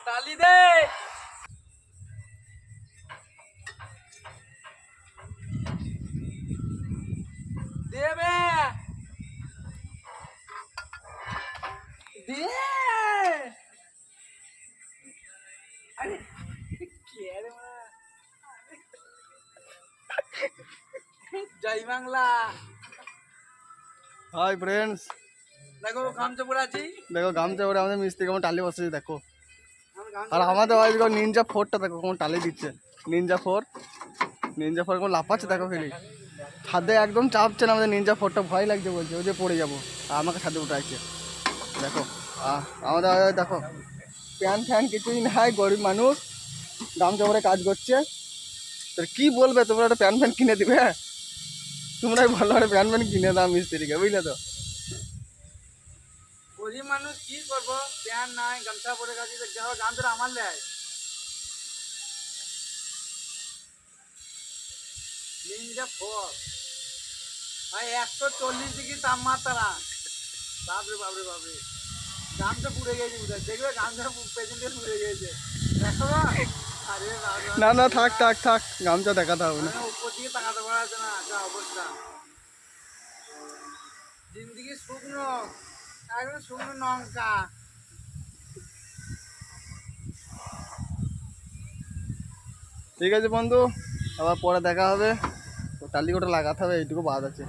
টালি দে দেবে দে আরে কে রে মা জয় বাংলা। হাই ফ্রেন্ডস, দেখো গামছা পরে আছি। দেখো গামছা পরে আমাদের মিস্ত্রি কেমন টালি বসেছে দেখো। আমার গামছা আর আমাদের ওই দেখো নিনজা 4টা দেখো কেমন টালি দিচ্ছে। নিনজা 4 কেমন লাফাচ্ছে দেখো খেলি। ছাদে একদম চাপছে না আমাদের নিনজা 4টা, ভয় লাগছে বলছে ওই যে পড়ে যাবো। আর আমাকে ছাদে উঠাইছে দেখো। আমাদের দেখো প্যান ফ্যান কিছুই নাই, গরিব মানুষ গামছা পরে কাজ করছে। তো কি বলবে, তোমরা একটা প্যান ফ্যান কিনে দিবে? তোমরাই ভালো একটা প্যান ফ্যান কিনে দাও মিস্ত্রিকে, বুঝলে তো। গরিব মানুষ কি করবো, প্যান্ট নাই গামছা পরে গেছি। দেখো গামছাটা আমার দেয় নিনজা 4 ভাই, 140 ডিগ্রি তাপমাত্রা। বাপরে বাপরে বাপরে, গামছা পুড়ে গেছে বুঝে, দেখবে গামছা পেছন দিয়ে পুড়ে গেছে দেখো। আরে না না, থাক থাক থাক, গামছা দেখাতে হবে না। উপর দিকে তাকাতে পারা যাচ্ছে না, যা অবস্থা। জিন্দিগি শুকনো, একদম শুকনো লঙ্কা। ঠিক আছে বন্ধু, আবার পরে দেখা হবে। তো টালি কোটা লাগাতে হবে, এইটুকু বাদ আছে।